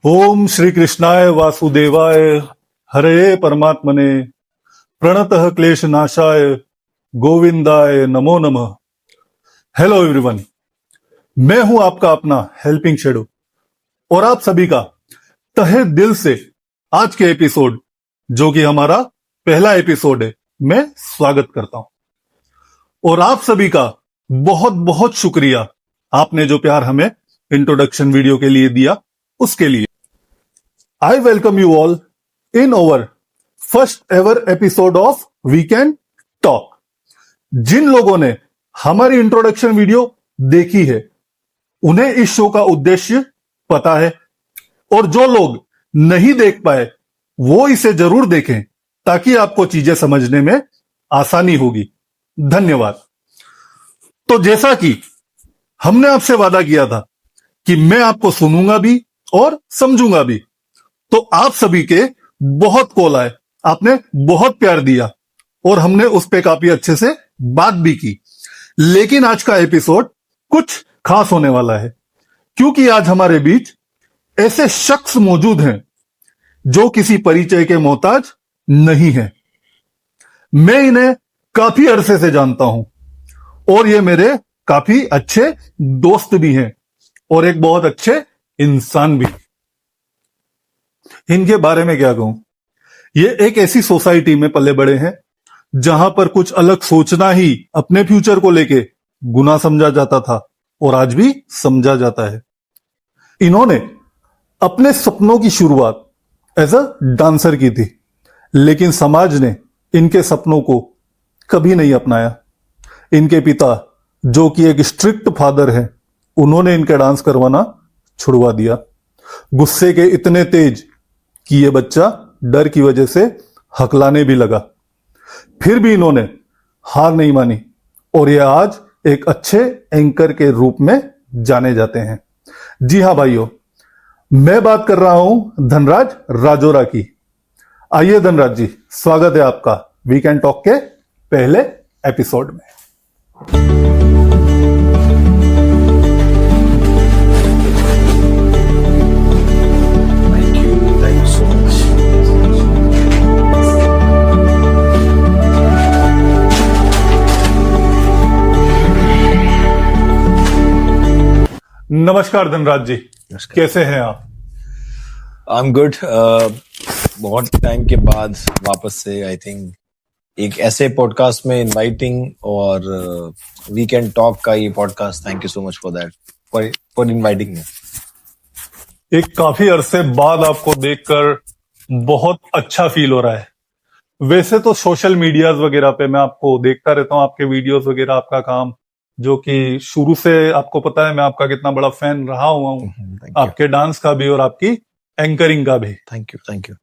ओम श्री कृष्णाय वासुदेवाय हरे परमात्मने प्रणतः क्लेश नाशाय गोविंदाय नमो नमः। हेलो एवरीवन, मैं हूं आपका अपना हेल्पिंग शेडो और आप सभी का तहे दिल से आज के एपिसोड, जो कि हमारा पहला एपिसोड है, मैं स्वागत करता हूं। और आप सभी का बहुत बहुत शुक्रिया, आपने जो प्यार हमें इंट्रोडक्शन वीडियो के लिए दिया उसके लिए। I welcome you all in our first ever episode of Weekend Talk। जिन लोगों ने हमारी इंट्रोडक्शन वीडियो देखी है उन्हें इस शो का उद्देश्य पता है, और जो लोग नहीं देख पाए वो इसे जरूर देखें ताकि आपको चीजें समझने में आसानी होगी। धन्यवाद। तो जैसा कि हमने आपसे वादा किया था कि मैं आपको सुनूंगा भी और समझूंगा भी, तो आप सभी के बहुत कॉल आए, आपने बहुत प्यार दिया और हमने उस पे काफी अच्छे से बात भी की। लेकिन आज का एपिसोड कुछ खास होने वाला है, क्योंकि आज हमारे बीच ऐसे शख्स मौजूद हैं जो किसी परिचय के मोहताज नहीं है। मैं इन्हें काफी अरसे से जानता हूं और ये मेरे काफी अच्छे दोस्त भी हैं और एक बहुत अच्छे इंसान भी। इनके बारे में क्या कहूं, ये एक ऐसी सोसाइटी में पले बड़े हैं जहां पर कुछ अलग सोचना ही अपने फ्यूचर को लेके गुनाह समझा जाता था और आज भी समझा जाता है। इन्होंने अपने सपनों की शुरुआत एज अ डांसर की थी, लेकिन समाज ने इनके सपनों को कभी नहीं अपनाया। इनके पिता, जो कि एक स्ट्रिक्ट फादर हैं, उन्होंने इनका डांस करवाना छुड़वा दिया। गुस्से के इतने तेज कि ये बच्चा डर की वजह से हकलाने भी लगा। फिर भी इन्होंने हार नहीं मानी और ये आज एक अच्छे एंकर के रूप में जाने जाते हैं। जी हां भाइयों, मैं बात कर रहा हूं धनराज राजोरा की। आइए धनराज जी, स्वागत है आपका वीकेंड टॉक के पहले एपिसोड में। नमस्कार धनराज जी, कैसे हैं आप? I am good. बहुत टाइम के बाद वापस से आई थिंक एक ऐसे पॉडकास्ट में इनवाइटिंग और वीकेंड टॉक का ये podcast, thank you so much for that, for inviting me. एक काफी अरसे बाद आपको देखकर बहुत अच्छा फील हो रहा है। वैसे तो सोशल मीडियाज वगैरह पे मैं आपको देखता रहता हूँ, आपके वीडियोस वगैरह, आपका काम, जो कि शुरू से आपको पता है मैं आपका कितना बड़ा फैन रहा हुआ हूँ, आपके डांस का भी और आपकी एंकरिंग का भी। Thank you.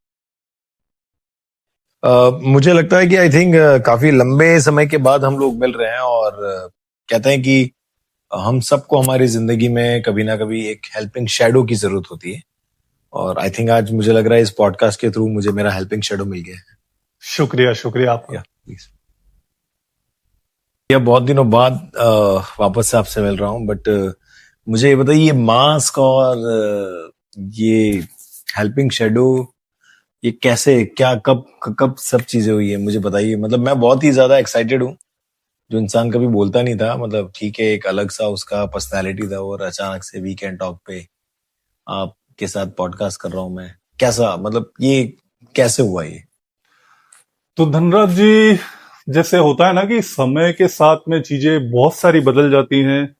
मुझे लगता है कि आई थिंक काफी लंबे समय के बाद हम लोग मिल रहे हैं और कहते हैं कि हम सबको हमारी जिंदगी में कभी ना कभी एक हेल्पिंग शैडो की जरूरत होती है, और आई थिंक आज मुझे लग रहा है इस पॉडकास्ट के थ्रू मुझे मेरा हेल्पिंग शैडो मिल गया है। शुक्रिया आपका। प्लीज। यह बहुत दिनों बाद वापस से आपसे मिल रहा हूँ, बट मुझे ये बताइए, ये मास्क और ये हेल्पिंग शेडो, ये कैसे, क्या, कब सब चीजें हुई है, मुझे बताइए। मतलब मैं बहुत ही ज्यादा एक्साइटेड हूँ। जो इंसान कभी बोलता नहीं था, मतलब ठीक है, एक अलग सा उसका पर्सनैलिटी था, और अचानक से वीकेंड टॉक पे आपके साथ पॉडकास्ट कर रहा हूँ मैं। कैसा, मतलब ये कैसे हुआ ये? तो धनराज जी, जैसे होता है ना कि समय के साथ में चीजें बहुत सारी बदल जाती हैं,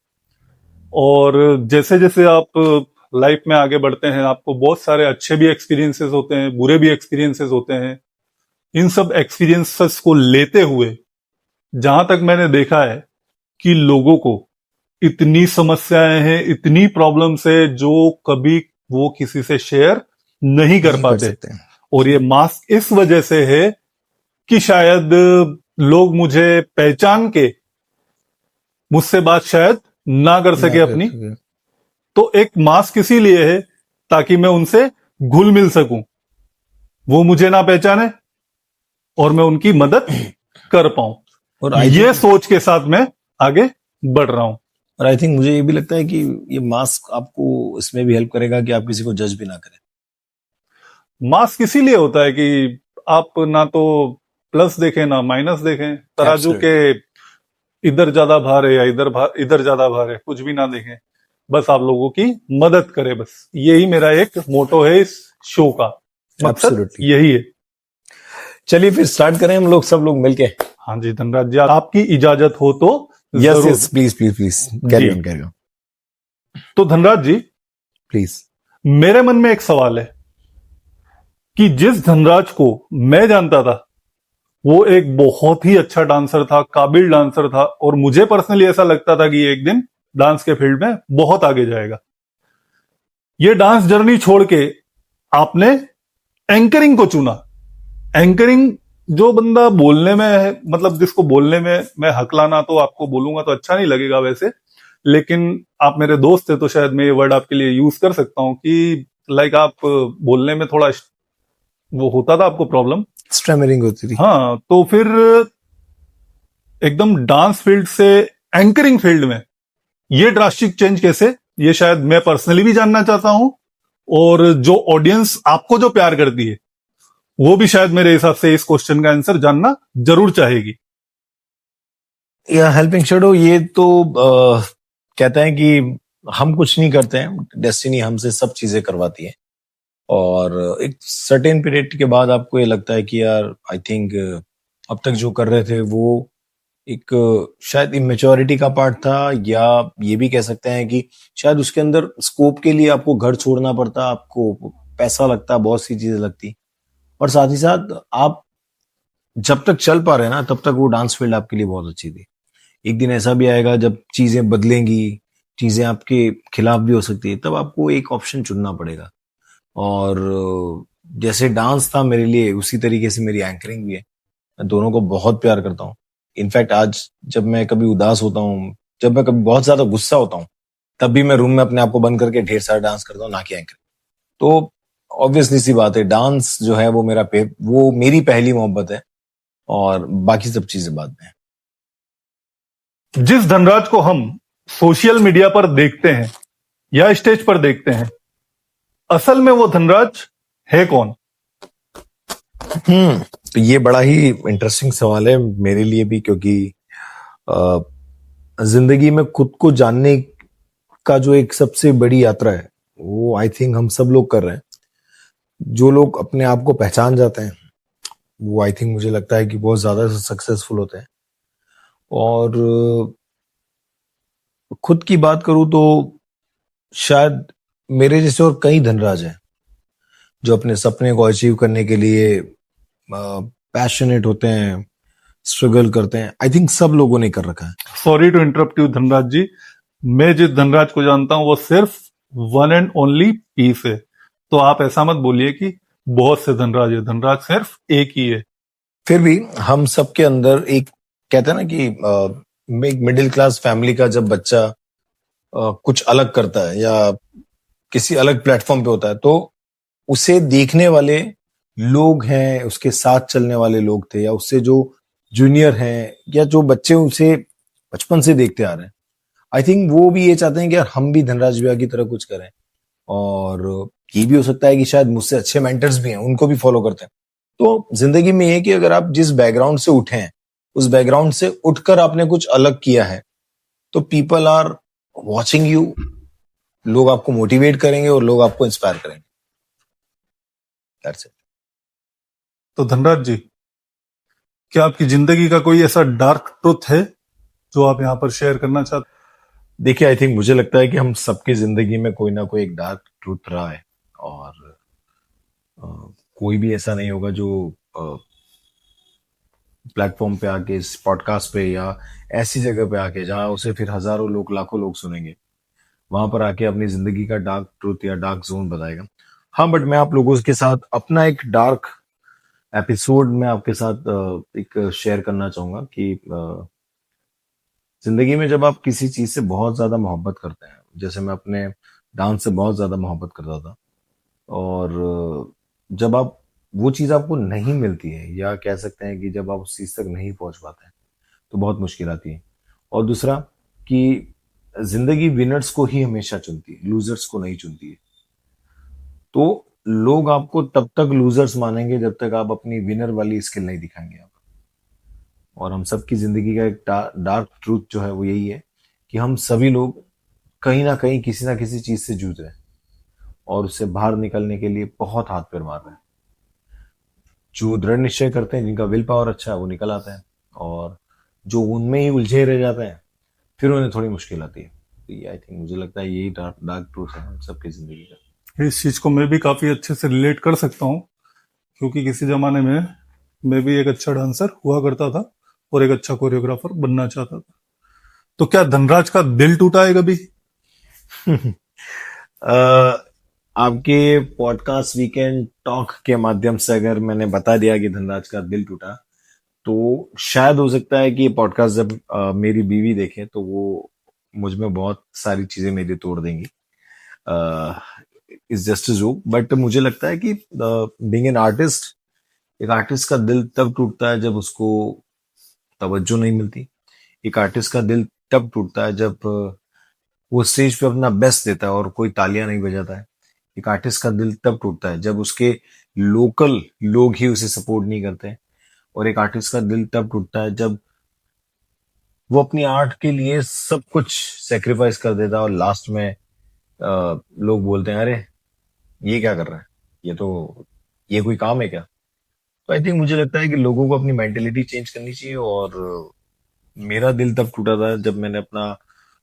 और जैसे जैसे आप लाइफ में आगे बढ़ते हैं आपको बहुत सारे अच्छे भी एक्सपीरियंसेस होते हैं, बुरे भी एक्सपीरियंसेस होते हैं। इन सब एक्सपीरियंसेस को लेते हुए जहां तक मैंने देखा है कि लोगों को इतनी समस्याएं हैं, इतनी प्रॉब्लम्स है जो कभी वो किसी से शेयर नहीं कर पाते। और ये मास्क इस वजह से है कि शायद लोग मुझे पहचान के मुझसे बात शायद ना कर सके अपनी। तो एक मास्क इसीलिए है ताकि मैं उनसे घुल मिल सकूं, वो मुझे ना पहचाने और मैं उनकी मदद कर पाऊं। और ये सोच के साथ मैं आगे बढ़ रहा हूं। और आई थिंक मुझे ये भी लगता है कि ये मास्क आपको इसमें भी हेल्प करेगा कि आप किसी को जज भी ना करें। मास्क इसीलिए होता है कि आप ना तो प्लस देखें ना माइनस देखें, तराजू के इधर ज्यादा भार है या इधर ज्यादा भार है, कुछ भी ना देखें, बस आप लोगों की मदद करे। बस यही मेरा एक मोटो है इस शो का, मकसद Absolutely. यही है। चलिए फिर स्टार्ट करें हम लोग सब लोग मिलके। हाँ जी धनराज जी, आपकी इजाजत हो तो यस जरूर। Yes please please please carry on तो धनराज जी, प्लीज। मेरे मन में एक सवाल है कि जिस धनराज को मैं जानता था वो एक बहुत ही अच्छा डांसर था, काबिल डांसर था, और मुझे पर्सनली ऐसा लगता था कि एक दिन डांस के फील्ड में बहुत आगे जाएगा। ये डांस जर्नी छोड़ के आपने एंकरिंग को चुना। एंकरिंग, जो बंदा बोलने में है, मतलब जिसको बोलने में मैं हकलाना तो आपको बोलूंगा तो अच्छा नहीं लगेगा वैसे, लेकिन आप मेरे दोस्त थे तो शायद मैं ये वर्ड आपके लिए यूज कर सकता हूं कि लाइक आप बोलने में थोड़ा वो होता था आपको प्रॉब्लम, स्ट्रेमरिंग होती थी। हाँ, तो फिर एकदम डांस फील्ड से एंकरिंग फील्ड में ये ड्रास्टिक चेंज कैसे, ये शायद मैं पर्सनली भी जानना चाहता हूं, और जो ऑडियंस आपको जो प्यार करती है वो भी शायद मेरे हिसाब से इस क्वेश्चन का आंसर जानना जरूर चाहेगी। या हेल्पिंग शेडो ये तो कहते हैं कि हम कुछ नहीं करते हैं, डेस्टिनी हमसे सब चीजें करवाती है। और एक सर्टेन पीरियड के बाद आपको ये लगता है कि यार आई थिंक अब तक जो कर रहे थे वो एक शायद इमेच्योरिटी का पार्ट था, या ये भी कह सकते हैं कि शायद उसके अंदर स्कोप के लिए आपको घर छोड़ना पड़ता, आपको पैसा लगता, बहुत सी चीजें लगती, और साथ ही साथ आप जब तक चल पा रहे हैं ना तब तक वो डांस फील्ड आपके लिए बहुत अच्छी थी। एक दिन ऐसा भी आएगा जब चीजें बदलेंगी, चीजें आपके खिलाफ भी हो सकती है, तब आपको एक ऑप्शन चुनना पड़ेगा। और जैसे डांस था मेरे लिए, उसी तरीके से मेरी एंकरिंग भी है। मैं दोनों को बहुत प्यार करता हूँ। इनफैक्ट आज जब मैं कभी उदास होता हूँ, जब मैं कभी बहुत ज्यादा गुस्सा होता हूँ, तब भी मैं रूम में अपने आप को बंद करके ढेर सारा डांस करता हूँ, ना कि एंकरिंग। तो ऑब्वियसली सी बात है, डांस जो है वो वो मेरी पहली मोहब्बत है, और बाकी सब चीजें बाद में। जिस धनराज को हम सोशल मीडिया पर देखते हैं या स्टेज पर देखते हैं, असल में वो धनराज है कौन? तो ये बड़ा ही इंटरेस्टिंग सवाल है मेरे लिए भी, क्योंकि जिंदगी में खुद को जानने का जो एक सबसे बड़ी यात्रा है वो आई थिंक हम सब लोग कर रहे हैं। जो लोग अपने आप को पहचान जाते हैं वो आई थिंक मुझे लगता है कि बहुत ज्यादा सक्सेसफुल होते हैं। और खुद की बात करूं तो शायद मेरे जैसे और कई धनराज हैं जो अपने सपने को अचीव करने के लिए पैशनेट होते हैं, स्ट्रगल करते हैं। आई थिंक सब लोगों ने कर रखा है। Sorry to interrupt you Dhanraj ji, मैं जिस धनराज को जानता हूं वो सिर्फ वन एंड ओनली पीस है, तो आप ऐसा मत बोलिए कि बहुत से धनराज है, धनराज सिर्फ एक ही है। फिर भी हम सबके अंदर एक, कहते हैं ना कि एक मिडिल क्लास फैमिली का जब बच्चा कुछ अलग करता है या किसी अलग प्लेटफॉर्म पे होता है, तो उसे देखने वाले लोग हैं, उसके साथ चलने वाले लोग थे, या उससे जो जूनियर हैं, या जो बच्चे उसे बचपन से देखते आ रहे हैं, आई थिंक वो भी ये चाहते हैं कि यार हम भी धनराज भैया की तरह कुछ करें। और ये भी हो सकता है कि शायद मुझसे अच्छे मेंटर्स भी हैं, उनको भी फॉलो करते हैं। तो जिंदगी में ये कि अगर आप जिस बैकग्राउंड से उठे हैं, उस बैकग्राउंड से उठकर आपने कुछ अलग किया है, तो पीपल आर वॉचिंग यू। लोग आपको मोटिवेट करेंगे और लोग आपको इंस्पायर करेंगे। That's it. तो धनराज जी, क्या आपकी जिंदगी का कोई ऐसा डार्क ट्रुथ है जो आप यहाँ पर शेयर करना चाहते? देखिए, आई थिंक मुझे लगता है कि हम सबकी जिंदगी में कोई ना कोई एक डार्क ट्रूथ रहा है, और कोई भी ऐसा नहीं होगा जो प्लेटफॉर्म पे आके, इस पॉडकास्ट पे या ऐसी जगह पे आके जहां उसे फिर हजारों लोग, लाखों लोग सुनेंगे, वहां पर आके अपनी जिंदगी का डार्क ट्रूथ या डार्क जोन बताएगा। हाँ, बट मैं आप लोगों के साथ अपना एक डार्क एपिसोड में आपके साथ एक शेयर करना चाहूंगा कि जिंदगी में जब आप किसी चीज से बहुत ज्यादा मोहब्बत करते हैं, जैसे मैं अपने डांस से बहुत ज्यादा मोहब्बत करता था, और जब आप वो चीज आपको नहीं मिलती है, या कह सकते हैं कि जब आप उस चीज तक नहीं पहुंच पाते हैं, तो बहुत मुश्किल आती है। और दूसरा कि जिंदगी विनर्स को ही हमेशा चुनती है, लूजर्स को नहीं चुनती है। तो लोग आपको तब तक लूजर्स मानेंगे जब तक आप अपनी विनर वाली स्किल नहीं दिखाएंगे आप। और हम सबकी जिंदगी का एक डार्क ट्रूथ जो है वो यही है कि हम सभी लोग कहीं ना किसी चीज से जूझ रहे हैं और उससे बाहर निकलने के लिए बहुत हाथ पैर मार रहे हैं। जो दृढ़ निश्चय करते हैं, जिनका विल पावर अच्छा है, वो निकल आते हैं, और जो उनमें ही उलझे रह जाते हैं फिर उन्हें थोड़ी मुश्किल आती है। तो ये आई थिंक मुझे लगता है यही डार्क डार्क ट्रूथ है हम सबकी जिंदगी का। इस चीज को मैं भी काफी अच्छे से रिलेट कर सकता हूँ, क्योंकि किसी जमाने में मैं भी एक अच्छा डांसर हुआ करता था और एक अच्छा कोरियोग्राफर बनना चाहता था। तो क्या धनराज का दिल टूटा है कभी? अ, आपके पॉडकास्ट वीकेंड टॉक के माध्यम से अगर मैंने बता दिया कि धनराज का दिल टूटा, तो शायद हो सकता है कि ये पॉडकास्ट जब मेरी बीवी देखे तो वो मुझ में बहुत सारी चीजें मेरी तोड़ देंगी। Is just a joke, but मुझे लगता है कि बीइंग एन आर्टिस्ट, एक आर्टिस्ट का दिल तब टूटता है जब उसको तवज्जो नहीं मिलती। एक आर्टिस्ट का दिल तब टूटता है जब वो स्टेज पे अपना बेस्ट देता है और कोई तालियां नहीं बजाता है। एक आर्टिस्ट का दिल तब टूटता है जब उसके लोकल लोग ही उसे सपोर्ट नहीं करते हैं। और एक आर्टिस्ट का दिल तब टूटता है जब वो अपनी आर्ट के लिए सब कुछ सेक्रीफाइस कर देता है और लास्ट में लोग बोलते हैं, अरे ये क्या कर रहा है, ये तो ये कोई काम है क्या। तो आई थिंक मुझे लगता है कि लोगों को अपनी मेंटेलिटी चेंज करनी चाहिए। और मेरा दिल तब टूटा था जब मैंने अपना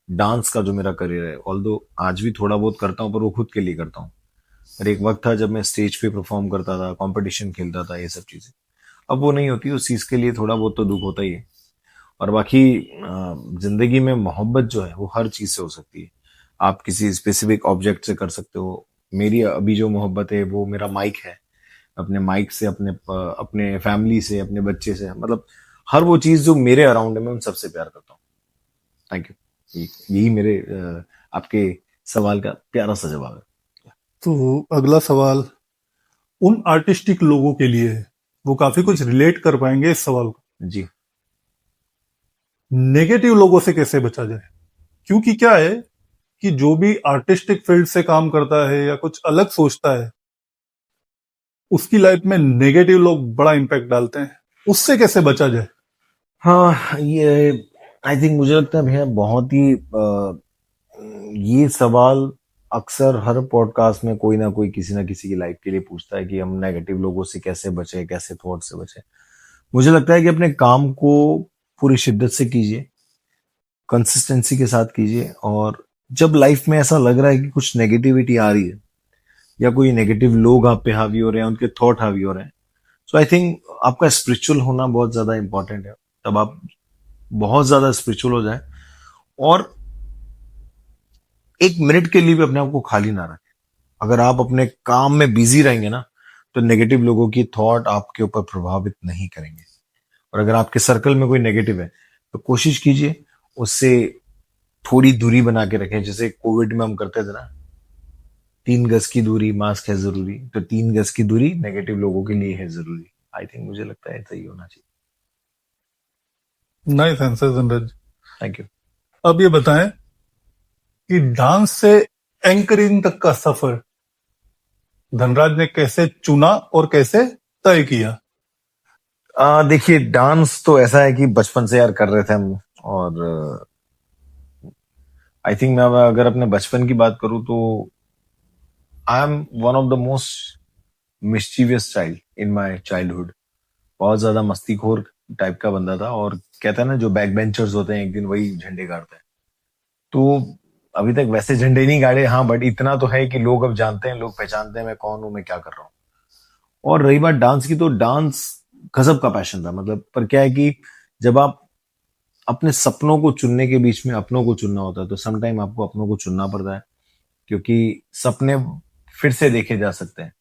डांस का जो मेरा करियर है, ऑल्दो आज भी थोड़ा बहुत करता हूँ पर वो खुद के लिए करता हूँ, पर एक वक्त था जब मैं स्टेज पे परफॉर्म करता था, कंपटीशन खेलता था, ये सब चीजें अब वो नहीं होती। उस चीज के लिए थोड़ा बहुत तो दुख होता ही है। और बाकी जिंदगी में मोहब्बत जो है वो हर चीज से हो सकती है। आप किसी स्पेसिफिक ऑब्जेक्ट से कर सकते हो। मेरी अभी जो मोहब्बत है वो मेरा माइक है। अपने माइक से, अपने फैमिली से, अपने बच्चे से, मतलब हर वो चीज जो मेरे अराउंड है मैं उन सबसे प्यार करता हूँ। Thank you. यही मेरे आपके सवाल का प्यारा सा जवाब है। तो अगला सवाल उन आर्टिस्टिक लोगों के लिए है, वो काफी कुछ रिलेट कर पाएंगे इस सवाल को। जी। नेगेटिव लोगों से कैसे बचा जाए? क्योंकि क्या है कि जो भी आर्टिस्टिक फील्ड से काम करता है या कुछ अलग सोचता है, उसकी लाइफ में नेगेटिव लोग बड़ा इम्पैक्ट डालते हैं। उससे कैसे बचा जाए? हाँ, ये आई थिंक मुझे लगता है भैया बहुत ही ये सवाल अक्सर हर पॉडकास्ट में कोई ना कोई किसी ना किसी की लाइफ के लिए पूछता है कि हम नेगेटिव लोगों से कैसे बचे, कैसे थॉट से बचे। मुझे लगता है कि अपने काम को पूरी शिद्दत से कीजिए, कंसिस्टेंसी के साथ कीजिए, और जब लाइफ में ऐसा लग रहा है कि कुछ नेगेटिविटी आ रही है या कोई नेगेटिव लोग आप पे हावी हो रहे हैं, उनके थॉट हावी हो रहे हैं, सो आई थिंक आपका स्पिरिचुअल होना बहुत ज्यादा इंपॉर्टेंट है। तब आप बहुत ज्यादा स्पिरिचुअल हो जाए और एक मिनट के लिए भी अपने आप को खाली ना रखें। अगर आप अपने काम में बिजी रहेंगे ना, तो नेगेटिव लोगों की थॉट आपके ऊपर प्रभावित नहीं करेंगे। और अगर आपके सर्कल में कोई नेगेटिव है तो कोशिश कीजिए उससे थोड़ी दूरी बना के रखें। जैसे कोविड में हम करते थे ना, 3 गज की दूरी, मास्क है जरूरी, तो 3 गज की दूरी नेगेटिव लोगों के लिए है जरूरी। आई थिंक मुझे लगता है सही होना चाहिए। Nice answer Dhanraj. Thank you. अब ये बताएं कि डांस से एंकरिंग तक का सफर धनराज ने कैसे चुना और कैसे तय किया? देखिए, डांस तो ऐसा है कि बचपन से यार कर रहे थे हम। और आई थिंक मैं अगर अपने बचपन की बात करूं तो I am one of the most mischievous child in my childhood. बहुत ज्यादा मस्तीखोर टाइप का बंदा था, और कहता है ना जो बैक बेंचर्स होते हैं एक दिन वही झंडे गाड़ते हैं। तो अभी तक वैसे झंडे नहीं गाड़े, हाँ, बट इतना तो है कि लोग अब जानते हैं, लोग पहचानते हैं मैं कौन हूं, मैं क्या कर रहा हूँ। और रही बात डांस की, तो डांस गजब का पैशन था। मतलब पर क्या है कि जब आप अपने सपनों को चुनने के बीच में अपनों को चुनना होता है, तो समटाइम आपको अपनों को चुनना पड़ता है, क्योंकि सपने फिर से देखे जा सकते हैं,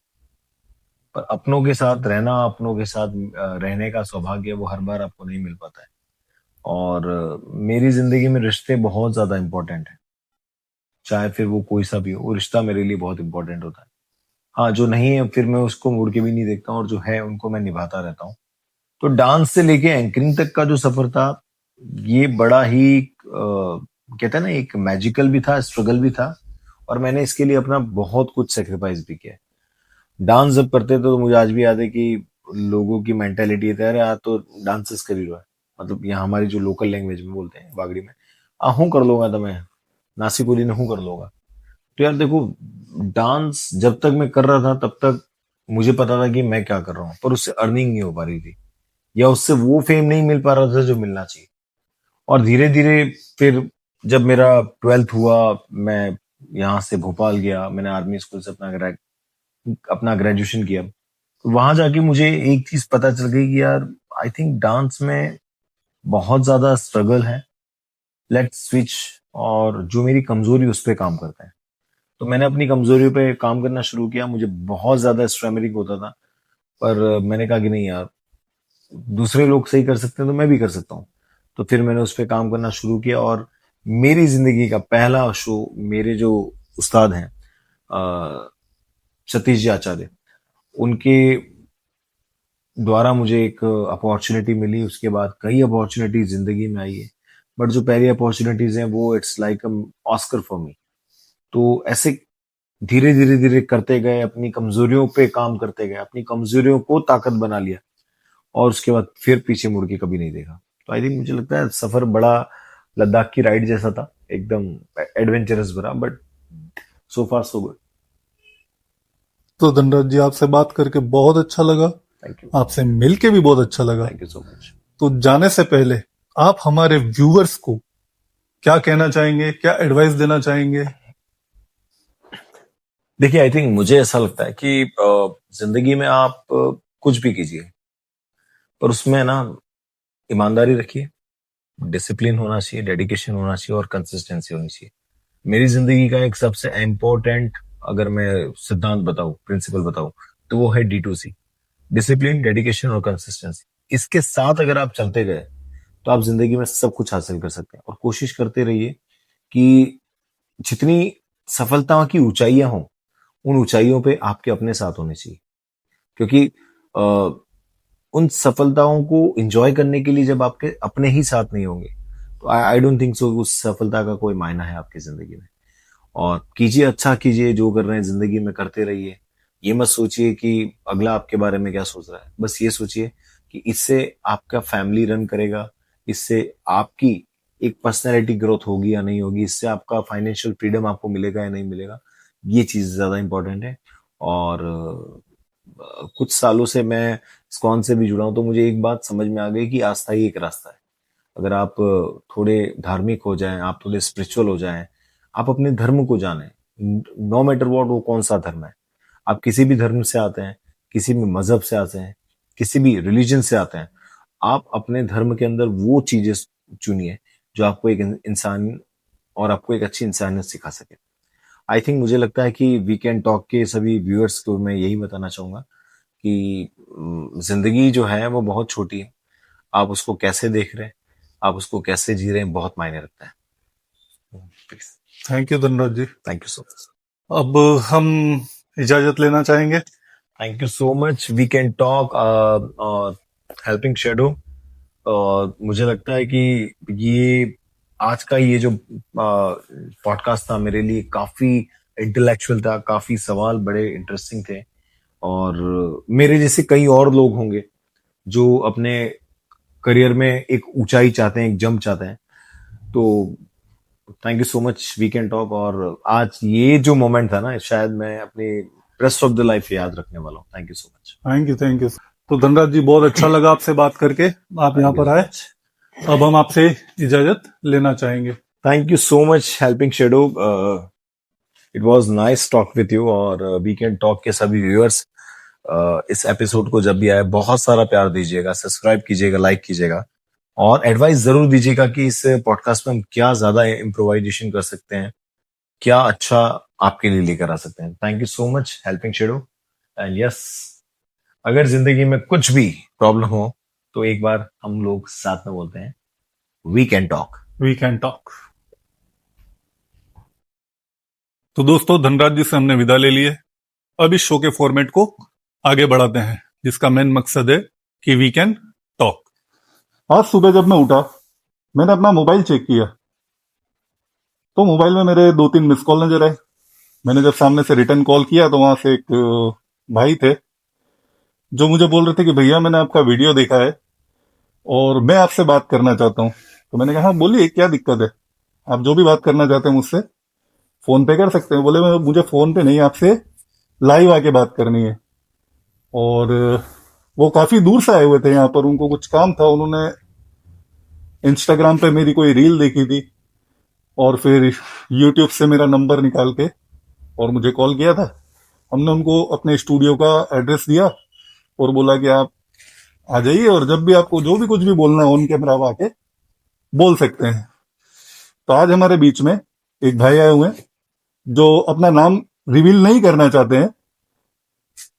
पर अपनों के साथ रहना, अपनों के साथ रहने का सौभाग्य वो हर बार आपको नहीं मिल पाता है। और मेरी जिंदगी में रिश्ते बहुत ज्यादा इंपॉर्टेंट है, चाहे फिर वो कोई सा भी हो, वो रिश्ता मेरे लिए बहुत इंपॉर्टेंट होता है। हाँ, जो नहीं है फिर मैं उसको मुड़ के भी नहीं देखता हूँ, और जो है उनको मैं निभाता रहता हूँ। तो डांस से लेके एंकरिंग तक का जो सफर था, ये बड़ा ही कहते हैं ना, एक मैजिकल भी था, स्ट्रगल भी था, और मैंने इसके लिए अपना बहुत कुछ सेक्रीफाइस भी किया है। डांस जब करते थे तो मुझे आज भी याद है कि लोगों की मेंटेलिटी है अरे यार तो डांसेस कर ही रहा है, मतलब यहाँ हमारी जो लोकल लैंग्वेज में बोलते हैं बागड़ी में, हूँ कर लूंगा तो मैं नासिकुली ने हूँ कर लूंगा। तो यार देखो, डांस जब तक मैं कर रहा था तब तक मुझे पता था कि मैं क्या कर रहा हूँ, पर उससे अर्निंग नहीं हो पा रही थी या उससे वो फेम नहीं मिल पा रहा था जो मिलना चाहिए। और धीरे धीरे फिर जब मेरा 12th हुआ, मैं यहाँ से भोपाल गया, मैंने आर्मी स्कूल से अपना ग्रेजुएशन किया। वहां जाके मुझे एक चीज पता चल गई कि यार आई थिंक डांस में बहुत ज्यादा स्ट्रगल है, लेट्स स्विच, और जो मेरी कमजोरी उस पर काम करते हैं। तो मैंने अपनी कमजोरियों पे काम करना शुरू किया। मुझे बहुत ज्यादा स्ट्रेमरिंग होता था, पर मैंने कहा कि नहीं यार, दूसरे लोग सही कर सकते हैं तो मैं भी कर सकता हूँ। तो फिर मैंने उस पर काम करना शुरू किया, और मेरी जिंदगी का पहला शो मेरे जो उस्ताद हैं सतीश जी आचार्य, उनके द्वारा मुझे एक अपॉर्चुनिटी मिली। उसके बाद कई अपॉर्चुनिटी जिंदगी में आई है, बट जो पहली अपॉर्चुनिटीज हैं वो it's like Oscar for me. तो ऐसे धीरे धीरे धीरे करते गए, अपनी कमजोरियों पे काम करते गए, अपनी कमजोरियों को ताकत बना लिया, और उसके बाद फिर पीछे मुड़ के कभी नहीं देखा। तो आई थिंक मुझे लगता है सफर बड़ा लद्दाख की राइड जैसा था, एकदम एडवेंचरस भरा, but so far so good. तो धनराज जी, आपसे बात करके बहुत अच्छा लगा, थैंक यू। आपसे मिलके भी बहुत अच्छा लगा। Thank you so much. तो जाने से पहले आप हमारे व्यूअर्स को क्या कहना चाहेंगे, क्या एडवाइस देना चाहेंगे? देखिए, आई थिंक मुझे ऐसा लगता है कि जिंदगी में आप कुछ भी कीजिए, पर उसमें ना ईमानदारी रखिए, डिसिप्लिन होना चाहिए, डेडिकेशन होना चाहिए, और कंसिस्टेंसी होनी चाहिए। मेरी जिंदगी का एक सबसे इम्पोर्टेंट, अगर मैं सिद्धांत बताऊं, प्रिंसिपल बताऊं, तो वो है D2C, डिसिप्लिन, डेडिकेशन और कंसिस्टेंसी। इसके साथ अगर आप चलते गए तो आप जिंदगी में सब कुछ हासिल कर सकते हैं। और कोशिश करते रहिए कि जितनी सफलता की ऊंचाइयां हों, उन ऊंचाइयों पे आपके अपने साथ होने चाहिए, क्योंकि उन सफलताओं को एंजॉय करने के लिए जब आपके अपने ही साथ नहीं होंगे तो आई डोंट थिंक सो उस सफलता का कोई मायना है आपकी जिंदगी में। और कीजिए, अच्छा कीजिए, जो कर रहे हैं जिंदगी में करते रहिए। ये मत सोचिए कि अगला आपके बारे में क्या सोच रहा है, बस ये सोचिए कि इससे आपका फैमिली रन करेगा, इससे आपकी एक पर्सनैलिटी ग्रोथ होगी या नहीं होगी, इससे आपका फाइनेंशियल फ्रीडम आपको मिलेगा या नहीं मिलेगा। ये चीज ज्यादा इंपॉर्टेंट है। और कुछ सालों से मैं इस्कॉन से भी जुड़ा हूं, तो मुझे एक बात समझ में आ गई कि आस्था ही एक रास्ता है। अगर आप थोड़े धार्मिक हो जाएं, आप थोड़े स्पिरिचुअल हो जाएं, आप अपने धर्म को जानें, नो मैटर व्हाट वो कौन सा धर्म है। आप किसी भी धर्म से आते हैं, किसी भी मजहब से आते हैं, किसी भी रिलीजन से आते हैं, आप अपने धर्म के अंदर वो चीजें चुनिए जो आपको एक इंसान और आपको एक अच्छी इंसानियत सिखा सके। आई थिंक मुझे लगता है कि वी कैन टॉक के सभी व्यूअर्स को मैं यही बताना चाहूंगा कि जिंदगी जो है वो बहुत छोटी है। आप उसको कैसे देख रहे हैं, आप उसको कैसे जी रहे हैं, बहुत मायने रखता है। Please. Thank you Dhanraj ji. Thank you so much. अब हम इजाजत लेना चाहेंगे। Thank you so much. We can talk helping shadow. और मुझे लगता है कि ये आज का ये जो पॉडकास्ट था मेरे लिए काफी इंटेलेक्चुअल था, काफी सवाल बड़े इंटरेस्टिंग थे। और मेरे जैसे कई और लोग होंगे जो अपने करियर में एक ऊंचाई चाहते हैं, एक जंप चाहते हैं। तो thank you so much, we can talk. और आज ये जो मोमेंट था ना, शायद मैं अपनी रेस्ट ऑफ द लाइफ याद रखने वाला हूँ। Thank you so much. Thank you, thank you. तो धनराज जी, बहुत अच्छा लगा आपसे बात करके, आप यहाँ पर आए। अब हम आपसे इजाजत लेना चाहेंगे। Thank you so much helping shadow. It was nice talk with you. और वी कैन टॉक के सभी व्यूअर्स, इस एपिसोड को जब भी आए बहुत सारा प्यार दीजिएगा, सब्सक्राइब कीजिएगा, लाइक कीजिएगा, और एडवाइस जरूर दीजिएगा कि इस पॉडकास्ट में हम क्या ज्यादा इम्प्रोवाइजेशन कर सकते हैं, क्या अच्छा आपके लिए लेकर आ सकते हैं। Thank you so much helping shadow. And yes, अगर जिंदगी में कुछ भी प्रॉब्लम हो तो एक बार हम लोग साथ में बोलते हैं, we can talk. We can talk. तो दोस्तों, धनराज जी से हमने विदा ले ली है। अब इस शो के फॉर्मेट को आगे बढ़ाते हैं, जिसका मेन मकसद है कि वी कैन टॉक। आज सुबह जब मैं उठा, मैंने अपना मोबाइल चेक किया तो मोबाइल में मेरे 2-3 मिस कॉल नजर आए। मैंने जब सामने से रिटर्न कॉल किया तो वहां से एक भाई थे जो मुझे बोल रहे थे कि भैया मैंने आपका वीडियो देखा है और मैं आपसे बात करना चाहता हूँ। तो मैंने कहा हाँ बोलिए, क्या दिक्कत है, आप जो भी बात करना चाहते हैं मुझसे फोन पे कर सकते हैं। बोले मुझे फोन पे नहीं, आपसे लाइव आके बात करनी है। और वो काफी दूर से आए हुए थे यहाँ पर, उनको कुछ काम था, उन्होंने इंस्टाग्राम पे मेरी कोई रील देखी थी और फिर यूट्यूब से मेरा नंबर निकाल के और मुझे कॉल किया था। हमने उनको अपने स्टूडियो का एड्रेस दिया और बोला कि आप आ जाइए और जब भी आपको जो भी कुछ भी बोलना हो ऑन कैमरा आके बोल सकते हैं। तो आज हमारे बीच में एक भाई आए हुए हैं जो अपना नाम रिवील नहीं करना चाहते हैं,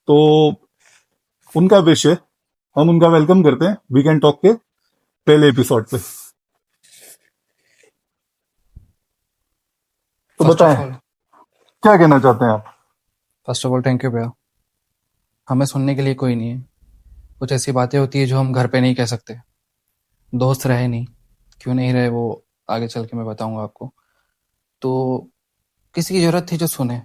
तो उनका विषय हम उनका वेलकम करते हैं वी कैन टॉक के पहले एपिसोड पे। तो फर्स्ट बताएं ऑफ ऑल क्या कहना चाहते हैं आप। First of all thank you भैया। हमें सुनने के लिए कोई नहीं है। कुछ ऐसी बातें होती है जो हम घर पे नहीं कह सकते। दोस्त रहे नहीं, क्यों नहीं रहे वो आगे चल के मैं बताऊंगा आपको। तो किसी की ज़रूरत थी जो सुने।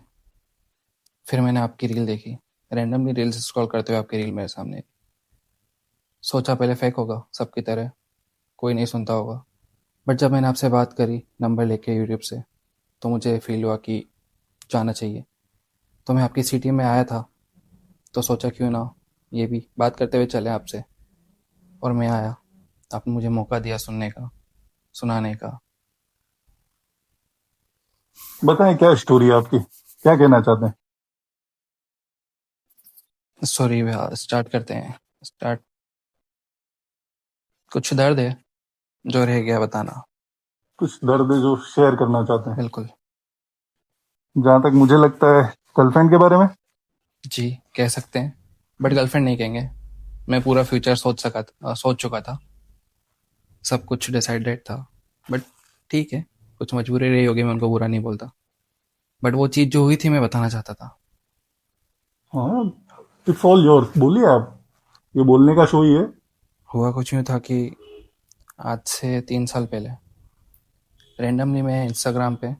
फिर मैंने आपकी रील देखी, रैंडमली रील्स स्क्रॉल करते हुए आपकी रील मेरे सामने आई। सोचा पहले फेक होगा सबकी तरह, कोई नहीं सुनता होगा। बट जब मैंने आपसे बात करी नंबर लेके यूट्यूब से, तो मुझे फील हुआ कि जाना चाहिए। तो मैं आपकी सिटी में आया था, तो सोचा क्यों ना ये भी बात करते हुए चले आपसे। और मैं आया, आपने मुझे मौका दिया सुनने का, सुनाने का। बताएं क्या स्टोरी है आपकी, क्या कहना चाहते हैं। सॉरी भैया, स्टार्ट करते हैं। स्टार्ट। कुछ दर्द है जो रह गया बताना। कुछ दर्द है जो शेयर करना चाहते हैं। बिल्कुल। जहां तक मुझे लगता है गर्लफ्रेंड के बारे में। जी, कह सकते हैं, बट गर्लफ्रेंड नहीं कहेंगे। मैं पूरा फ्यूचर सोच चुका था। सब कुछ डिसाइडेड था। बट ठीक है, कुछ मजबूरी रही होगी, मैं उनको बुरा नहीं बोलता। बट वो चीज़ जो हुई थी मैं बताना चाहता था। हाँ, इट्स ऑल योर्स, बोलिए आप, ये बोलने का शो ही है। हुआ कुछ यूँ था कि आज से 3 साल पहले रैंडमली मैं इंस्टाग्राम पे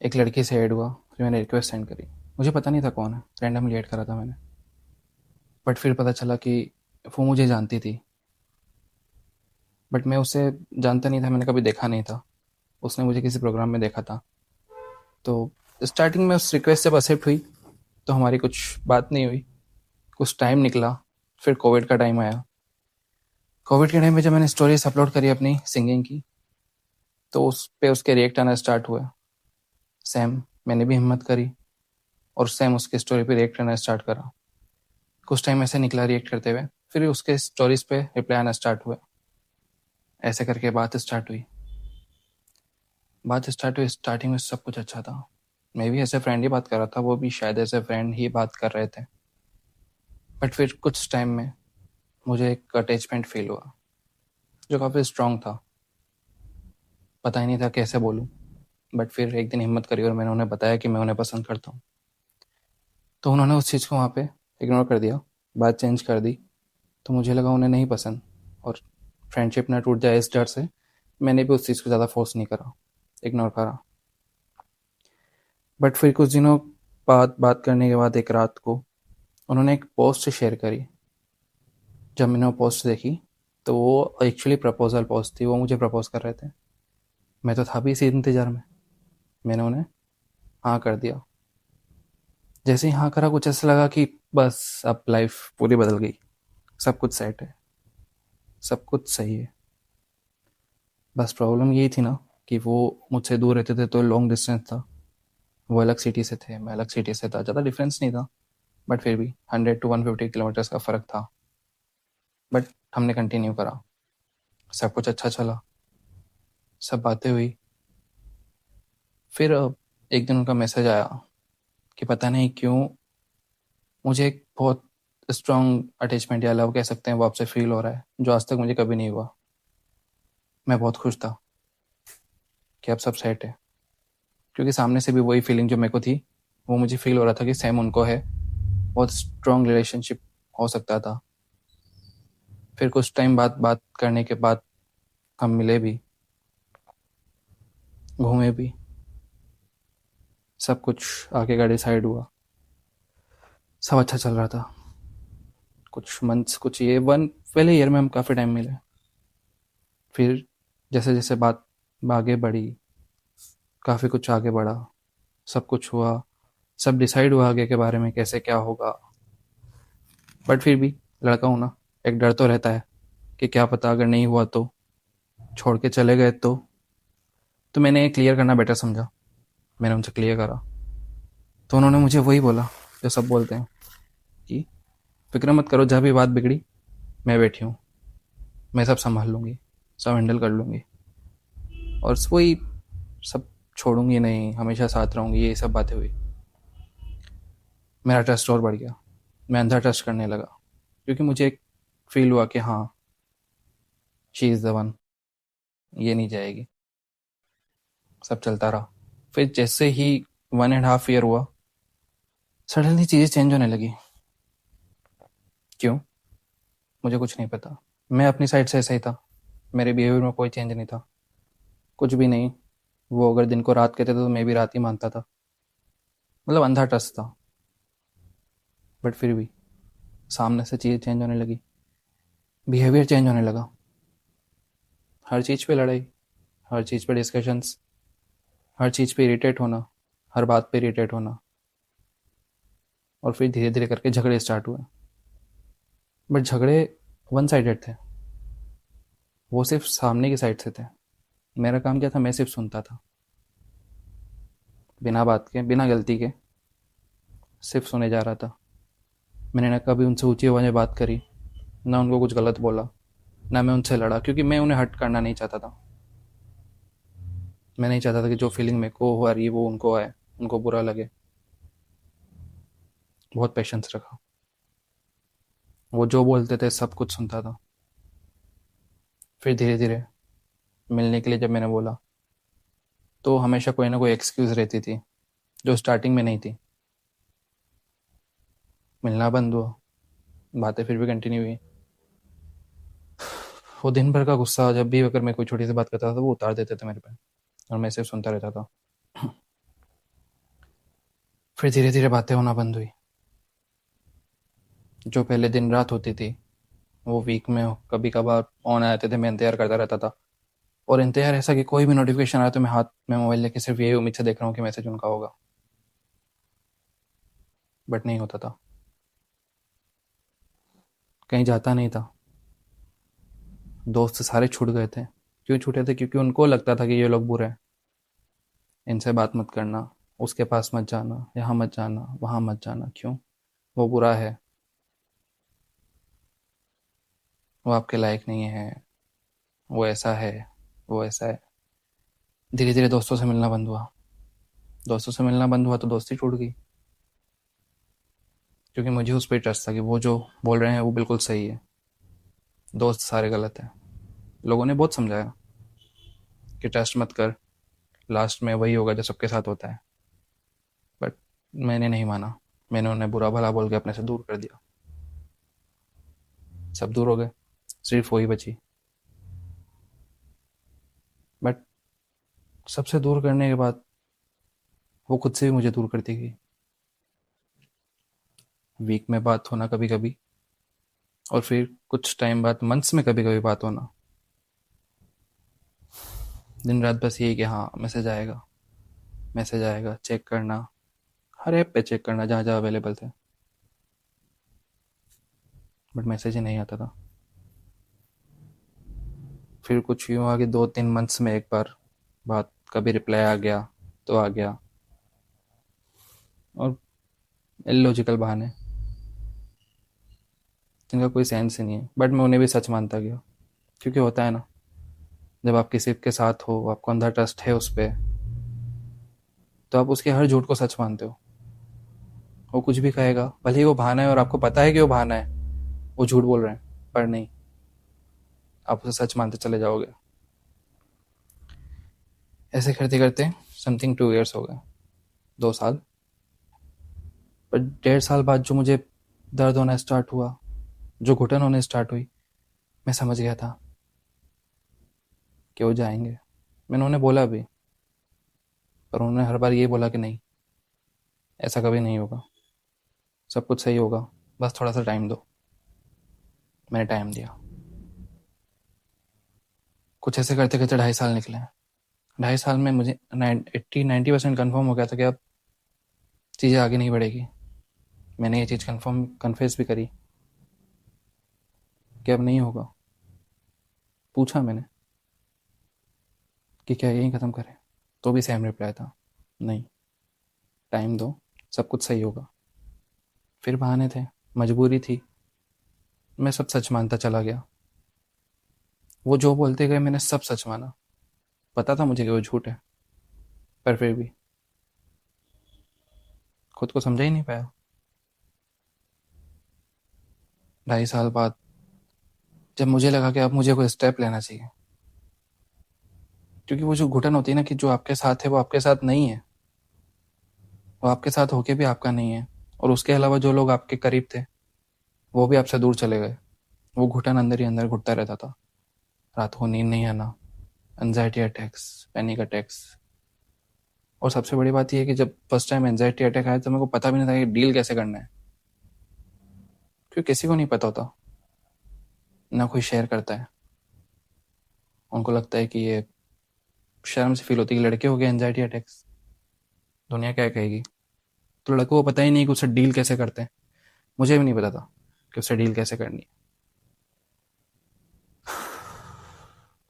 एक लड़की से ऐड हुआ। फिर मैंने रिक्वेस्ट सेंड करी। मुझे पता नहीं था कौन है, रैंडमली ऐड करा था मैंने। बट फिर पता चला कि वो मुझे जानती थी। बट मैं उसे जानता नहीं था, मैंने कभी देखा नहीं था। उसने मुझे किसी प्रोग्राम में देखा था। तो स्टार्टिंग में उस रिक्वेस्ट जब एक्सेप्ट हुई तो हमारी कुछ बात नहीं हुई। कुछ टाइम निकला, फिर कोविड का टाइम आया। कोविड के टाइम में जब मैंने स्टोरीज अपलोड करी अपनी सिंगिंग की, तो उस पे उसके रिएक्ट आना स्टार्ट हुए। सेम मैंने भी हिम्मत करी और सेम उसके स्टोरी पे रिएक्ट करना स्टार्ट करा। कुछ टाइम ऐसे निकला रिएक्ट करते हुए, फिर उसके स्टोरीज पे रिप्लाई आना स्टार्ट हुआ। ऐसे करके बात स्टार्ट हुई। स्टार्टिंग में सब कुछ अच्छा था। मैं भी ऐसे फ्रेंड ही बात कर रहा था, वो भी शायद ऐसे फ्रेंड ही बात कर रहे थे। बट फिर कुछ टाइम में मुझे एक अटैचमेंट फील हुआ जो काफ़ी स्ट्रांग था। पता ही नहीं था कैसे बोलूँ। बट फिर एक दिन हिम्मत करी और मैंने उन्हें बताया कि मैं उन्हें पसंद करता हूँ। तो उन्होंने उस चीज़ को वहाँ पे इग्नोर कर दिया, बात चेंज कर दी। तो मुझे लगा उन्हें नहीं पसंद, और फ्रेंडशिप ना टूट जाए इस डर से मैंने भी उस चीज़ को ज़्यादा फोर्स नहीं करा, इग्नोर करा। बट फिर कुछ दिनों बाद बात करने के बाद एक रात को उन्होंने एक पोस्ट शेयर करी। जब मैंने वो पोस्ट देखी तो वो एक्चुअली प्रपोजल पोस्ट थी। वो मुझे प्रपोज कर रहे थे। मैं तो था भी इसी इंतज़ार में। मैंने उन्हें हाँ कर दिया। जैसे ही हाँ करा, कुछ ऐसा लगा कि बस अब लाइफ पूरी बदल गई। सब कुछ सेट है, सब कुछ सही है। बस प्रॉब्लम यही थी ना कि वो मुझसे दूर रहते थे, तो लॉन्ग डिस्टेंस था। वो अलग सिटी से थे, मैं अलग सिटी से था। ज़्यादा डिफरेंस नहीं था, बट फिर भी 100 to 150 किलोमीटर्स का फ़र्क था। बट हमने कंटिन्यू करा, सब कुछ अच्छा चला, सब बातें हुई। फिर एक दिन उनका मैसेज आया कि पता नहीं क्यों मुझे एक बहुत स्ट्रॉन्ग अटैचमेंट या लव कह सकते हैं वो आपसे फील हो रहा है, जो आज तक मुझे कभी नहीं हुआ। मैं बहुत खुश था कि अब सब सेट है, क्योंकि सामने से भी वही फीलिंग जो मेरे को थी वो मुझे फील हो रहा था कि सेम उनको है। बहुत स्ट्रॉन्ग रिलेशनशिप हो सकता था। फिर कुछ टाइम बाद बात करने के बाद हम मिले भी, घूमे भी, सब कुछ आगे का डिसाइड हुआ। सब अच्छा चल रहा था। कुछ मंथ्स, कुछ ये वन पहले ईयर में हम काफ़ी टाइम मिले। फिर जैसे जैसे बात आगे बढ़ी, काफ़ी कुछ आगे बढ़ा, सब कुछ हुआ, सब डिसाइड हुआ आगे के बारे में कैसे क्या होगा। बट फिर भी लड़का हूँ ना, एक डर तो रहता है कि क्या पता अगर नहीं हुआ तो, छोड़ के चले गए तो मैंने क्लियर करना बेटर समझा। मैंने उनसे क्लियर करा तो उन्होंने मुझे वही बोला जो सब बोलते हैं कि फिक्र मत करो, जहाँ भी बात बिगड़ी मैं बैठी हूँ, मैं सब संभाल लूँगी, सब हैंडल कर लूँगी, और वही सब छोड़ूंगी नहीं, हमेशा साथ रहूँगी। ये सब बातें हुई, मेरा ट्रस्ट और बढ़ गया, मैं अंधा ट्रस्ट करने लगा, क्योंकि मुझे एक फील हुआ कि हाँ, शी इज़ द वन, ये नहीं जाएगी। सब चलता रहा। फिर जैसे ही 1.5 ईयर हुआ, सडनली चीज़ें चेंज होने लगी। क्यों? मुझे कुछ नहीं पता। मैं अपनी साइड से ऐसा ही था, मेरे बिहेवियर में कोई चेंज नहीं था, कुछ भी नहीं। वो अगर दिन को रात कहते थे तो मैं भी रात ही मानता था, मतलब अंधा ट्रस्ट था। बट फिर भी सामने से चीज़ें चेंज होने लगी, बिहेवियर चेंज होने लगा। हर चीज़ पे लड़ाई, हर चीज़ पे डिस्कशंस, हर चीज़ पे इरिटेट होना, हर बात पे इरिटेट होना, और फिर धीरे धीरे करके झगड़े स्टार्ट हुए। बट झगड़े वन साइडेड थे, वो सिर्फ सामने की साइड से थे। मेरा काम क्या था, मैं सिर्फ सुनता था, बिना बात के, बिना गलती के, सिर्फ सुने जा रहा था। मैंने ना कभी उनसे ऊंची आवाज़ में बात करी, ना उनको कुछ गलत बोला, ना मैं उनसे लड़ा, क्योंकि मैं उन्हें हर्ट करना नहीं चाहता था। मैं नहीं चाहता था कि जो फीलिंग मेरे को हो रही है वो उनको आए, उनको बुरा लगे। बहुत पेशेंस रखा, वो जो बोलते थे सब कुछ सुनता था। फिर धीरे धीरे मिलने के लिए जब मैंने बोला, तो हमेशा कोई ना कोई एक्सक्यूज़ रहती थी जो स्टार्टिंग में नहीं थी। मिलना बंद हुआ, बातें फिर भी कंटिन्यू हुई। वो दिन भर का गुस्सा, जब भी अगर मैं कोई छोटी सी बात करता था तो वो उतार देते थे मेरे पे, और मैं सिर्फ सुनता रहता था। फिर धीरे धीरे बातें होना बंद हुई। जो पहले दिन रात होती थी, वो वीक में कभी कभार ऑन आते थे, मैं इंतजार करता रहता था। और इंतजार ऐसा कि कोई भी नोटिफिकेशन आया तो मैं हाथ में मोबाइल लेके सिर्फ यही उम्मीद से देख रहा हूँ कि मैसेज उनका होगा। बट नहीं होता था, कहीं जाता नहीं था। दोस्त सारे छूट गए थे। क्यों छूटे थे? क्योंकि उनको लगता था कि ये लोग बुरे हैं, इनसे बात मत करना, उसके पास मत जाना, यहाँ मत जाना, वहाँ मत जाना। क्यों? वो बुरा है, वो आपके लायक नहीं है, वो ऐसा है, वो ऐसा है। धीरे धीरे दोस्तों से मिलना बंद हुआ। दोस्तों से मिलना बंद हुआ तो दोस्ती टूट गई, क्योंकि मुझे उस पर ट्रस्ट था कि वो जो बोल रहे हैं वो बिल्कुल सही है, दोस्त सारे गलत हैं। लोगों ने बहुत समझाया कि ट्रस्ट मत कर, लास्ट में वही होगा जो सबके साथ होता है। बट मैंने नहीं माना, मैंने उन्हें बुरा भला बोल के अपने से दूर कर दिया। सब दूर हो गए, सिर्फ वही बची। बट सबसे दूर करने के बाद वो खुद से भी मुझे दूर करती गई। वीक में बात होना कभी कभी, और फिर कुछ टाइम बाद मंथ्स में कभी कभी बात होना। दिन रात बस यही कि हाँ, मैसेज आएगा, मैसेज आएगा, चेक करना, हर ऐप पे चेक करना जहाँ जहाँ अवेलेबल थे। बट मैसेज ही नहीं आता था। फिर कुछ यूँ हुआ कि 2-3 मंथ्स में एक बार बात, कभी रिप्लाई आ गया तो आ गया, और इलॉजिकल बहाने जिनका कोई सेंस ही नहीं है। बट मैं उन्हें भी सच मानता गया, क्योंकि होता है ना, जब आप किसी के साथ हो, आपको अंधा ट्रस्ट है उस पर, तो आप उसके हर झूठ को सच मानते हो। वो कुछ भी कहेगा, भले ही वो बहाना है और आपको पता है कि वो बहाना है, वो झूठ बोल रहे हैं, पर नहीं, आप उसे सच मानते चले जाओगे। ऐसे करते करते समथिंग 2 ईयर्स हो गए, 2 साल। पर 1.5 साल बाद जो मुझे दर्द होना स्टार्ट हुआ, जो घुटन होने स्टार्ट हुई, मैं समझ गया था कि वो जाएंगे। मैंने उन्हें बोला भी, पर उन्होंने हर बार ये बोला कि नहीं, ऐसा कभी नहीं होगा। सब कुछ सही होगा, बस थोड़ा सा टाइम दो। मैंने टाइम दिया। कुछ ऐसे करते करते 2.5 साल निकले। 2.5 साल में मुझे 80-90% कन्फर्म हो गया था कि अब चीज़ें आगे नहीं बढ़ेगी। मैंने ये चीज़ कन्फेस भी करी कि अब नहीं होगा। पूछा मैंने कि क्या यहीं ख़त्म करें, तो भी सेम रिप्लाई था, नहीं, टाइम दो, सब कुछ सही होगा। फिर बहाने थे, मजबूरी थी, मैं सब सच मानता चला गया। वो जो बोलते गए मैंने सब सच माना। पता था मुझे कि वो झूठ है, पर फिर भी खुद को समझा ही नहीं पाया। 2.5 साल बाद जब मुझे लगा कि अब मुझे कोई स्टेप लेना चाहिए, क्योंकि वो जो घुटन होती है ना कि जो आपके साथ है वो आपके साथ नहीं है, वो आपके साथ होके भी आपका नहीं है, और उसके अलावा जो लोग आपके करीब थे वो भी आपसे दूर चले गए। वो घुटन अंदर ही अंदर घुटता रहता था। रात को नींद नहीं आना, एनजाइटी अटैक्स, पैनिक अटैक्स। और सबसे बड़ी बात यह है कि जब फर्स्ट टाइम एनजाइटी अटैक आया तो मेरे को पता भी नहीं था कि डील कैसे करना है, क्योंकि किसी को नहीं पता होता, ना कोई शेयर करता है। उनको लगता है कि ये शर्म से फील होती है कि लड़के हो गए एनजाइटी अटैक्स, दुनिया क्या कहेगी। तो लड़कों को पता ही नहीं कि उससे डील कैसे करते हैं। मुझे भी नहीं पता था कि उससे डील कैसे करनी है।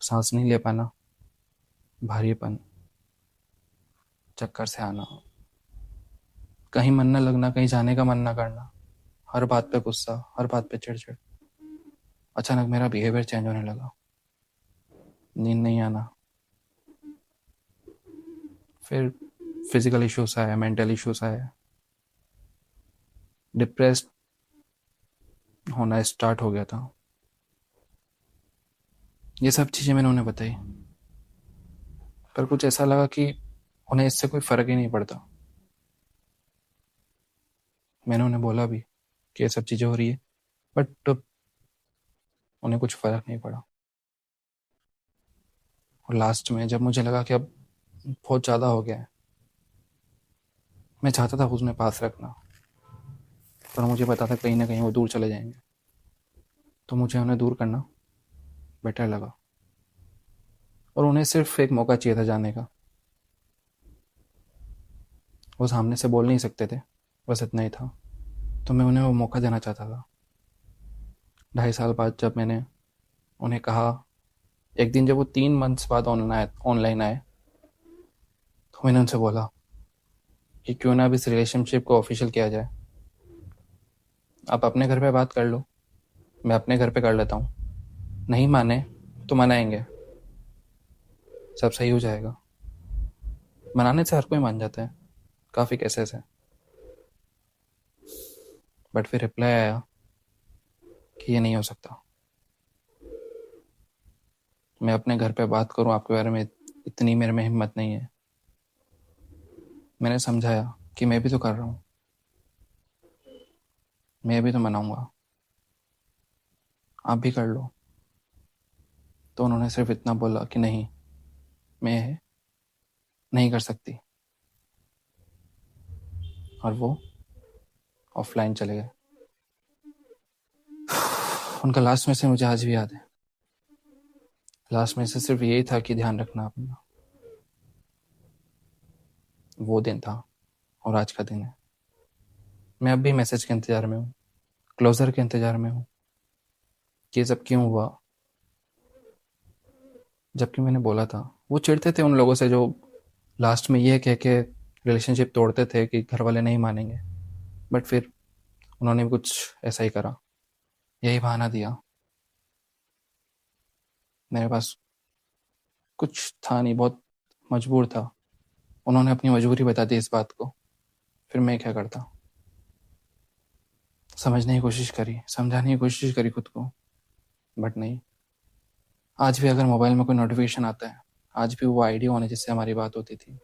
सांस नहीं ले पाना, भारीपन, चक्कर से आना, कहीं मन न लगना, कहीं जाने का मन न करना, हर बात पे गुस्सा, हर बात पे चिड़चिड़। अचानक मेरा बिहेवियर चेंज होने लगा, नींद नहीं आना, फिर फिजिकल इश्यूज आए, मेंटल इश्यूज आए, डिप्रेस्ड होना स्टार्ट हो गया था। ये सब चीज़ें मैंने उन्हें बताई, पर कुछ ऐसा लगा कि उन्हें इससे कोई फ़र्क ही नहीं पड़ता। मैंने उन्हें बोला भी कि ये सब चीज़ें हो रही है, बट उन्हें कुछ फ़र्क नहीं पड़ा। और लास्ट में जब मुझे लगा कि अब बहुत ज़्यादा हो गया है, मैं चाहता था उन्हें पास रखना, पर मुझे पता था कहीं ना कहीं वो दूर चले जाएंगे, तो मुझे उन्हें दूर करना बेटर लगा। और उन्हें सिर्फ एक मौका चाहिए था जाने का। वो सामने से बोल नहीं सकते थे, बस इतना ही था। तो मैं उन्हें वो मौका देना चाहता था। 2.5 साल बाद जब मैंने उन्हें कहा, एक दिन जब वो 3 मंथ्स बाद ऑनलाइन आए, तो मैंने उनसे बोला कि क्यों ना अब इस रिलेशनशिप को ऑफिशियल किया जाए। आप अपने घर पे बात कर लो, मैं अपने घर पे कर लेता हूँ, नहीं माने तो मनाएंगे, सब सही हो जाएगा। मनाने से हर कोई मान जाता है, काफ़ी केसेस है। बट फिर रिप्लाई आया कि ये नहीं हो सकता। मैं अपने घर पे बात करूँ आपके बारे में, इतनी मेरे में हिम्मत नहीं है। मैंने समझाया कि मैं भी तो कर रहा हूँ, मैं भी तो मनाऊंगा, आप भी कर लो। तो उन्होंने सिर्फ इतना बोला कि नहीं, मैं नहीं कर सकती, और वो ऑफलाइन चले गए। उनका लास्ट मैसेज मुझे आज भी याद है। लास्ट मैसेज सिर्फ यही था कि ध्यान रखना अपना। वो दिन था और आज का दिन है। मैं अब भी मैसेज के इंतज़ार में हूँ, क्लोज़र के इंतज़ार में हूँ कि ये सब क्यों हुआ। जबकि मैंने बोला था, वो चिढ़ते थे उन लोगों से जो लास्ट में ये कह के रिलेशनशिप तोड़ते थे कि घर वाले नहीं मानेंगे, बट फिर उन्होंने भी कुछ ऐसा ही करा, यही बहाना दिया। मेरे पास कुछ था नहीं, बहुत मजबूर था। उन्होंने अपनी मजबूरी बता दी इस बात को, फिर मैं क्या करता। समझने की कोशिश करी, समझाने की कोशिश करी खुद को, बट नहीं। आज भी अगर मोबाइल में कोई नोटिफिकेशन आता है, आज भी वो आईडी ऑन है जिससे हमारी बात होती थी।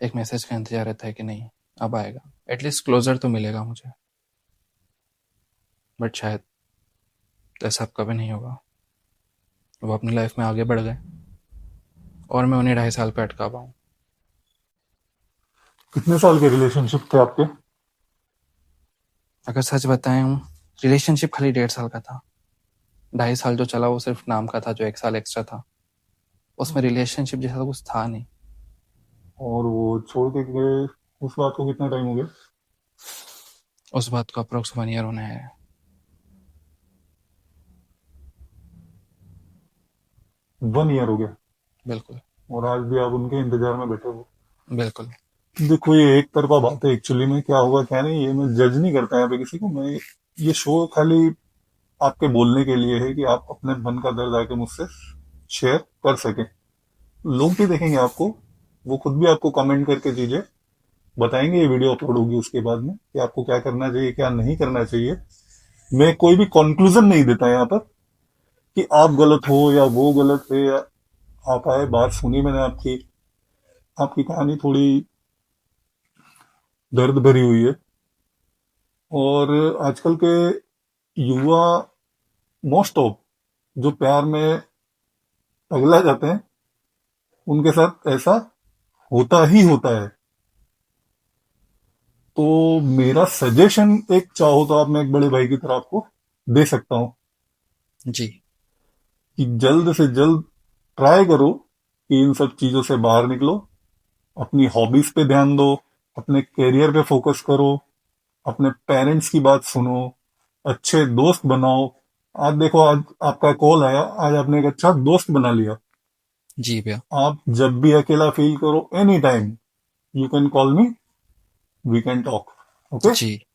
एक मैसेज का इंतजार रहता है कि नहीं अब आएगा, एटलीस्ट क्लोजर तो मिलेगा मुझे। बट शायद ऐसा अब कभी नहीं होगा। वो अपनी लाइफ में आगे बढ़ गए और मैं उन्हें 2.5 साल पे अटका पाऊँ। कितने साल के रिलेशनशिप थे आपके? अगर सच बताएं, रिलेशनशिप खाली 1.5 साल का था। 2.5 साल जो चला वो सिर्फ नाम का था, जो 1 साल एक्स्ट्रा था। उसमें रिलेशनशिप जैसा कुछ था नहीं। और वो छोड़ के गए, उस बात को कितना टाइम हो गया? उस बात को अप्रोक्स 1 ईयर होने है। 1 ईयर हो गया? बिल्कुल। और आज भी आप उनके इंतजार में बैठे हो? बिल्कुल। देखो, ये एक तरफा बात है एक्चुअली में, क्या होगा क्या नहीं, ये मैं जज नहीं करता यहाँ पे किसी को। मैं, ये शो खाली आपके बोलने के लिए है कि आप अपने मन का दर्द आके मुझसे शेयर कर सकें। लोग भी देखेंगे आपको, वो खुद भी आपको कमेंट करके चीजें बताएंगे। ये वीडियो अपलोड होगी उसके बाद में कि आपको क्या करना चाहिए, क्या नहीं करना चाहिए। मैं कोई भी कंक्लूजन नहीं देता यहाँ पर कि आप गलत हो या वो गलत है, या आप आए, बात सुनी मैंने आपकी, आपकी कहानी थोड़ी दर्द भरी हुई है। और आजकल के युवा, मोस्ट ऑफ, जो प्यार में पगला जाते हैं, उनके साथ ऐसा होता ही होता है। तो मेरा सजेशन, एक चाहो तो आप, मैं एक बड़े भाई की तरह आपको दे सकता हूँ जी। कि जल्द से जल्द ट्राई करो कि इन सब चीजों से बाहर निकलो। अपनी हॉबीज पे ध्यान दो, अपने करियर पे फोकस करो, अपने पेरेंट्स की बात सुनो, अच्छे दोस्त बनाओ। आज देखो, आज आपका कॉल आया, आज आपने एक अच्छा दोस्त बना लिया। जी भैया। आप जब भी अकेला फील करो, any time you can call me, we can talk. Okay? Ji.